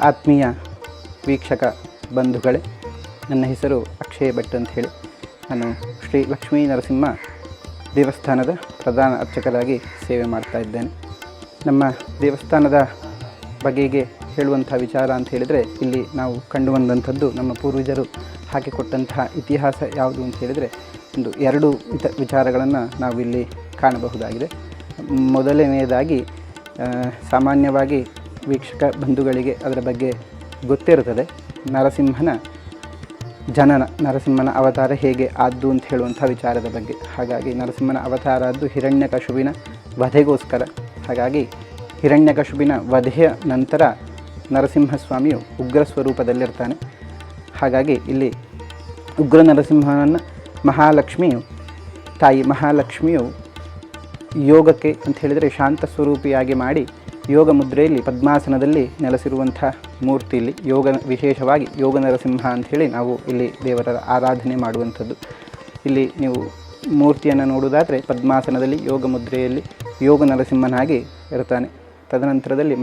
ಆತ್ಮೀಯ ವೀಕ್ಷಕ ಬಂಧುಗಳೇ, ನನ್ನ ಹೆಸರು ಅಕ್ಷಯ ಭಟ್ ಅಂತ ಹೇಳಿ. ನಾನು ಶ್ರೀ ಲಕ್ಷ್ಮೀ ನರಸಿಂಹ ದೇವಸ್ಥಾನದ ಪ್ರಧಾನ ಅರ್ಚಕರಾಗಿ ಸೇವೆ ಮಾಡ್ತಾ ಇದ್ದೇನೆ. ನಮ್ಮ ದೇವಸ್ಥಾನದ ಬಗೆಗೆ ಹೇಳುವಂಥ ವಿಚಾರ ಅಂತ ಹೇಳಿದರೆ, ಇಲ್ಲಿ ನಾವು ಕಂಡು ಬಂದಂಥದ್ದು ನಮ್ಮ ಪೂರ್ವಜರು ಹಾಕಿಕೊಟ್ಟಂತಹ ಇತಿಹಾಸ ಯಾವುದು ಅಂತ ಹೇಳಿದರೆ ಎರಡು ವಿಚಾರಗಳನ್ನು ನಾವು ಇಲ್ಲಿ ಕಾಣಬಹುದಾಗಿದೆ. ಮೊದಲನೆಯದಾಗಿ, ಸಾಮಾನ್ಯವಾಗಿ ವೀಕ್ಷಕ ಬಂಧುಗಳಿಗೆ ಅದರ ಬಗ್ಗೆ ಗೊತ್ತಿರುತ್ತದೆ, ನರಸಿಂಹನ ಜನನ, ನರಸಿಂಹನ ಅವತಾರ ಹೇಗೆ ಆದ್ದು ಅಂತ ಹೇಳುವಂಥ ವಿಚಾರದ ಬಗ್ಗೆ. ಹಾಗಾಗಿ ನರಸಿಂಹನ ಅವತಾರ ಆದ್ದು ಹಿರಣ್ಯಕಶುಬಿನ ವಧೆಗೋಸ್ಕರ. ಹಾಗಾಗಿ ಹಿರಣ್ಯಕಶುಬಿನ ವಧೆಯ ನಂತರ ನರಸಿಂಹಸ್ವಾಮಿಯು ಉಗ್ರ ಸ್ವರೂಪದಲ್ಲಿರ್ತಾನೆ. ಹಾಗಾಗಿ ಇಲ್ಲಿ ಉಗ್ರ ನರಸಿಂಹನನ್ನು ತಾಯಿ ಮಹಾಲಕ್ಷ್ಮಿಯು ಯೋಗಕ್ಕೆ ಅಂತ ಹೇಳಿದರೆ ಶಾಂತ ಸ್ವರೂಪಿಯಾಗಿ ಮಾಡಿ ಯೋಗ ಮುದ್ರೆಯಲ್ಲಿ ಪದ್ಮಾಸನದಲ್ಲಿ ನೆಲೆಸಿರುವಂಥ ಮೂರ್ತಿ ಇಲ್ಲಿ ವಿಶೇಷವಾಗಿ ಯೋಗ ನರಸಿಂಹ ಅಂಥೇಳಿ ನಾವು ಇಲ್ಲಿ ದೇವರ ಆರಾಧನೆ ಮಾಡುವಂಥದ್ದು. ಇಲ್ಲಿ ನೀವು ಮೂರ್ತಿಯನ್ನು ನೋಡುವುದಾದರೆ ಪದ್ಮಾಸನದಲ್ಲಿ ಯೋಗ ಮುದ್ರೆಯಲ್ಲಿ ಯೋಗ ನರಸಿಂಹನಾಗಿ ಇರ್ತಾನೆ. ತದನಂತರದಲ್ಲಿ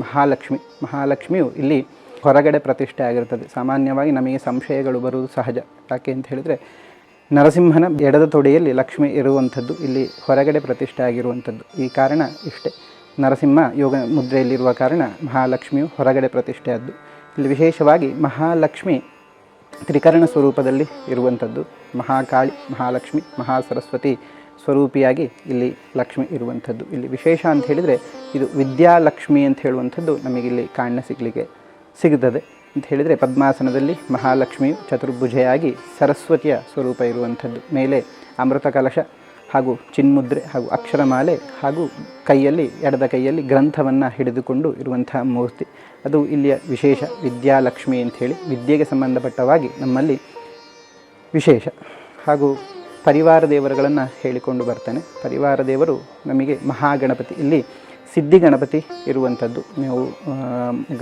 ಮಹಾಲಕ್ಷ್ಮಿಯು ಇಲ್ಲಿ ಹೊರಗಡೆ ಪ್ರತಿಷ್ಠೆ ಆಗಿರ್ತದೆ. ಸಾಮಾನ್ಯವಾಗಿ ನಮಗೆ ಸಂಶಯಗಳು ಬರುವುದು ಸಹಜ. ಯಾಕೆ ಅಂತ ಹೇಳಿದರೆ, ನರಸಿಂಹನ ಎಡದ ತೊಡೆಯಲ್ಲಿ ಲಕ್ಷ್ಮಿ ಇರುವಂಥದ್ದು, ಇಲ್ಲಿ ಹೊರಗಡೆ ಪ್ರತಿಷ್ಠೆ ಆಗಿರುವಂಥದ್ದು. ಈ ಕಾರಣ ಇಷ್ಟೇ, ನರಸಿಂಹ ಯೋಗ ಮುದ್ರೆಯಲ್ಲಿರುವ ಕಾರಣ ಮಹಾಲಕ್ಷ್ಮಿಯು ಹೊರಗಡೆ ಪ್ರತಿಷ್ಠೆಯಾದ್ದು. ಇಲ್ಲಿ ವಿಶೇಷವಾಗಿ ಮಹಾಲಕ್ಷ್ಮಿ ತ್ರಿಕರಣ ಸ್ವರೂಪದಲ್ಲಿ ಇರುವಂಥದ್ದು. ಮಹಾಕಾಳಿ, ಮಹಾಲಕ್ಷ್ಮಿ, ಮಹಾಸರಸ್ವತಿ ಸ್ವರೂಪಿಯಾಗಿ ಇಲ್ಲಿ ಲಕ್ಷ್ಮಿ ಇರುವಂಥದ್ದು. ಇಲ್ಲಿ ವಿಶೇಷ ಅಂತ ಹೇಳಿದರೆ, ಇದು ವಿದ್ಯಾಲಕ್ಷ್ಮಿ ಅಂತ ಹೇಳುವಂಥದ್ದು ನಮಗಿಲ್ಲಿ ಸಿಗುತ್ತದೆ ಅಂತ ಹೇಳಿದರೆ, ಪದ್ಮಾಸನದಲ್ಲಿ ಮಹಾಲಕ್ಷ್ಮಿಯು ಚತುರ್ಭುಜೆಯಾಗಿ ಸರಸ್ವತಿಯ ಸ್ವರೂಪ ಇರುವಂಥದ್ದು. ಮೇಲೆ ಅಮೃತ ಕಲಶ ಹಾಗೂ ಚಿನ್ಮುದ್ರೆ ಹಾಗೂ ಅಕ್ಷರಮಾಲೆ ಹಾಗೂ ಎಡದ ಕೈಯಲ್ಲಿ ಗ್ರಂಥವನ್ನು ಹಿಡಿದುಕೊಂಡು ಇರುವಂತಹ ಮೂರ್ತಿ, ಅದು ಇಲ್ಲಿಯ ವಿಶೇಷ. ವಿದ್ಯಾಲಕ್ಷ್ಮಿ ಅಂಥೇಳಿ ವಿದ್ಯೆಗೆ ಸಂಬಂಧಪಟ್ಟವಾಗಿ ನಮ್ಮಲ್ಲಿ ವಿಶೇಷ. ಹಾಗೂ ಪರಿವಾರ ದೇವರುಗಳನ್ನು ಹೇಳಿಕೊಂಡು ಬರ್ತೇನೆ. ಪರಿವಾರ ದೇವರು ನಮಗೆ ಮಹಾಗಣಪತಿ, ಇಲ್ಲಿ ಸಿದ್ಧಿ ಗಣಪತಿ ಇರುವಂಥದ್ದು. ನೀವು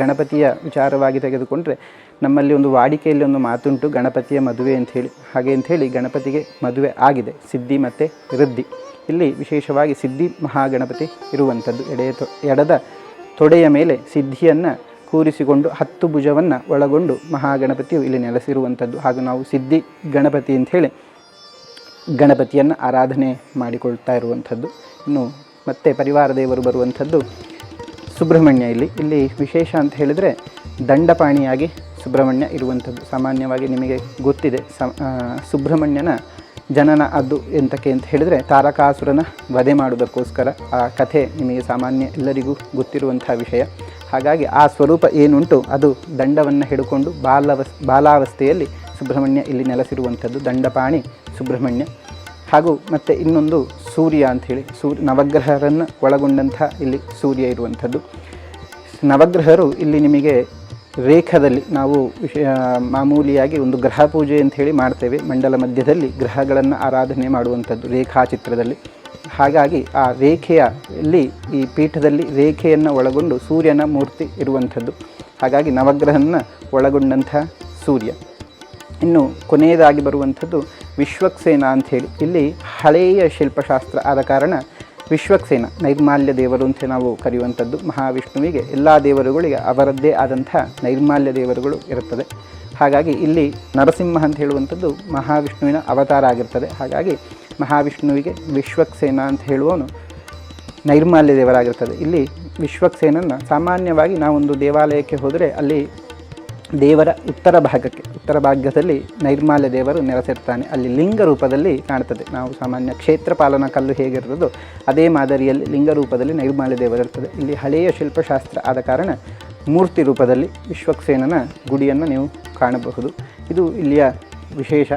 ಗಣಪತಿಯ ವಿಚಾರವಾಗಿ ತೆಗೆದುಕೊಂಡ್ರೆ, ನಮ್ಮಲ್ಲಿ ಒಂದು ವಾಡಿಕೆಯಲ್ಲಿ ಒಂದು ಮಾತುಂಟು, ಗಣಪತಿಯ ಮದುವೆ ಅಂಥೇಳಿ. ಹಾಗೆ ಅಂಥೇಳಿ ಗಣಪತಿಗೆ ಮದುವೆ ಆಗಿದೆ, ಸಿದ್ಧಿ ಮತ್ತು ರಿದ್ಧಿ. ಇಲ್ಲಿ ವಿಶೇಷವಾಗಿ ಸಿದ್ಧಿ ಮಹಾಗಣಪತಿ ಇರುವಂಥದ್ದು. ಎಡದ ತೊಡೆಯ ಮೇಲೆ ಸಿದ್ಧಿಯನ್ನು ಕೂರಿಸಿಕೊಂಡು 10 ಭುಜವನ್ನು ಒಳಗೊಂಡು ಮಹಾಗಣಪತಿಯು ಇಲ್ಲಿ ನೆಲೆಸಿರುವಂಥದ್ದು. ಹಾಗೂ ನಾವು ಸಿದ್ಧಿ ಗಣಪತಿ ಅಂಥೇಳಿ ಗಣಪತಿಯನ್ನು ಆರಾಧನೆ ಮಾಡಿಕೊಳ್ತಾ ಇರುವಂಥದ್ದು. ಇನ್ನು ಮತ್ತು ಪರಿವಾರ ದೇವರು ಬರುವಂಥದ್ದು ಸುಬ್ರಹ್ಮಣ್ಯ. ಇಲ್ಲಿ ವಿಶೇಷ ಅಂತ ಹೇಳಿದರೆ, ದಂಡಪಾಣಿಯಾಗಿ ಸುಬ್ರಹ್ಮಣ್ಯ ಇರುವಂಥದ್ದು. ಸಾಮಾನ್ಯವಾಗಿ ನಿಮಗೆ ಗೊತ್ತಿದೆ, ಸುಬ್ರಹ್ಮಣ್ಯನ ಜನನ ಅದು ಎಂತಕ್ಕೆ ಅಂತ ಹೇಳಿದರೆ, ತಾರಕಾಸುರನ ವಧೆ ಮಾಡುವುದಕ್ಕೋಸ್ಕರ. ಆ ಕಥೆ ನಿಮಗೆ ಸಾಮಾನ್ಯ ಎಲ್ಲರಿಗೂ ಗೊತ್ತಿರುವಂಥ ವಿಷಯ. ಹಾಗಾಗಿ ಆ ಸ್ವರೂಪ ಏನುಂಟು, ಅದು ದಂಡವನ್ನು ಹಿಡ್ಕೊಂಡು ಬಾಲಾವಸ್ಥೆಯಲ್ಲಿ ಸುಬ್ರಹ್ಮಣ್ಯ ಇಲ್ಲಿ ನೆಲೆಸಿರುವಂಥದ್ದು, ದಂಡಪಾಣಿ ಸುಬ್ರಹ್ಮಣ್ಯ. ಹಾಗೂ ಮತ್ತು ಇನ್ನೊಂದು ಸೂರ್ಯ ಅಂಥೇಳಿ, ನವಗ್ರಹರನ್ನು ಒಳಗೊಂಡಂಥ ಇಲ್ಲಿ ಸೂರ್ಯ ಇರುವಂಥದ್ದು. ನವಗ್ರಹರು ಇಲ್ಲಿ ನಿಮಗೆ ರೇಖದಲ್ಲಿ, ನಾವು ಮಾಮೂಲಿಯಾಗಿ ಒಂದು ಗ್ರಹ ಪೂಜೆ ಅಂಥೇಳಿ ಮಾಡ್ತೇವೆ, ಮಂಡಲ ಮಧ್ಯದಲ್ಲಿ ಗ್ರಹಗಳನ್ನು ಆರಾಧನೆ ಮಾಡುವಂಥದ್ದು ರೇಖಾಚಿತ್ರದಲ್ಲಿ. ಹಾಗಾಗಿ ಆ ರೇಖೆಯಲ್ಲಿ, ಈ ಪೀಠದಲ್ಲಿ ರೇಖೆಯನ್ನು ಒಳಗೊಂಡು ಸೂರ್ಯನ ಮೂರ್ತಿ ಇರುವಂಥದ್ದು. ಹಾಗಾಗಿ ನವಗ್ರಹನ ಒಳಗೊಂಡಂಥ ಸೂರ್ಯ. ಇನ್ನು ಕೊನೆಯದಾಗಿ ಬರುವಂಥದ್ದು ವಿಶ್ವಕ್ಸೇನ ಅಂಥೇಳಿ. ಇಲ್ಲಿ ಹಳೆಯ ಶಿಲ್ಪಶಾಸ್ತ್ರ ಆದ ಕಾರಣ ವಿಶ್ವಕ್ಸೇನ, ನೈರ್ಮಾಲ್ಯ ದೇವರು ಅಂತ ನಾವು ಕರೆಯುವಂಥದ್ದು. ಮಹಾವಿಷ್ಣುವಿಗೆ ಎಲ್ಲ ದೇವರುಗಳಿಗೆ ಅವರದ್ದೇ ಆದಂಥ ನೈರ್ಮಾಲ್ಯ ದೇವರುಗಳು ಇರುತ್ತದೆ. ಹಾಗಾಗಿ ಇಲ್ಲಿ ನರಸಿಂಹ ಅಂತ ಹೇಳುವಂಥದ್ದು ಮಹಾವಿಷ್ಣುವಿನ ಅವತಾರ ಆಗಿರ್ತದೆ. ಹಾಗಾಗಿ ಮಹಾವಿಷ್ಣುವಿಗೆ ವಿಶ್ವಕ್ಸೇನ ಅಂತ ಹೇಳುವವನು ನೈರ್ಮಾಲ್ಯ ದೇವರಾಗಿರ್ತದೆ. ಇಲ್ಲಿ ವಿಶ್ವಕ್ಸೇನನ್ನು ಸಾಮಾನ್ಯವಾಗಿ ನಾವೊಂದು ದೇವಾಲಯಕ್ಕೆ ಹೋದರೆ, ಅಲ್ಲಿ ದೇವರ ಉತ್ತರ ಭಾಗದಲ್ಲಿ ನೈರ್ಮಾಲ್ಯ ದೇವರು ನೆಲೆಸಿರ್ತಾನೆ. ಅಲ್ಲಿ ಲಿಂಗ ರೂಪದಲ್ಲಿ ಕಾಣ್ತದೆ. ನಾವು ಸಾಮಾನ್ಯ ಕ್ಷೇತ್ರ ಪಾಲನಾ ಕಲ್ಲು ಹೇಗಿರ್ತದೋ ಅದೇ ಮಾದರಿಯಲ್ಲಿ ಲಿಂಗ ರೂಪದಲ್ಲಿ ನೈರ್ಮಾಲ್ಯ ದೇವರಿರ್ತದೆ. ಇಲ್ಲಿ ಹಳೆಯ ಶಿಲ್ಪಶಾಸ್ತ್ರ ಆದ ಕಾರಣ ಮೂರ್ತಿ ರೂಪದಲ್ಲಿ ವಿಶ್ವಕ್ಸೇನನ ಗುಡಿಯನ್ನು ನೀವು ಕಾಣಬಹುದು. ಇದು ಇಲ್ಲಿಯ ವಿಶೇಷ.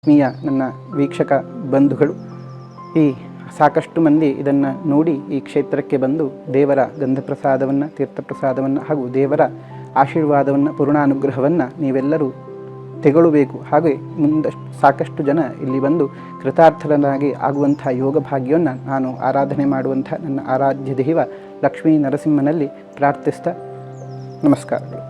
ಆತ್ಮೀಯ ನನ್ನ ವೀಕ್ಷಕ ಬಂಧುಗಳು, ಈ ಸಾಕಷ್ಟು ಮಂದಿ ಇದನ್ನು ನೋಡಿ ಈ ಕ್ಷೇತ್ರಕ್ಕೆ ಬಂದು ದೇವರ ಗಂಧಪ್ರಸಾದವನ್ನು, ತೀರ್ಥಪ್ರಸಾದವನ್ನು ಹಾಗೂ ದೇವರ ಆಶೀರ್ವಾದವನ್ನು, ಪೂರ್ಣಾನುಗ್ರಹವನ್ನು ನೀವೆಲ್ಲರೂ ತೆಗೊಳ್ಳಬೇಕು. ಹಾಗೆ ಸಾಕಷ್ಟು ಜನ ಇಲ್ಲಿ ಬಂದು ಕೃತಾರ್ಥರನ್ನಾಗಿ ಆಗುವಂಥ ಯೋಗ ಭಾಗ್ಯವನ್ನು ನಾನು ಆರಾಧನೆ ಮಾಡುವಂಥ ನನ್ನ ಆರಾಧ್ಯ ದೈವ ಲಕ್ಷ್ಮೀ ನರಸಿಂಹನಲ್ಲಿ ಪ್ರಾರ್ಥಿಸ್ತಾ ನಮಸ್ಕಾರಗಳು.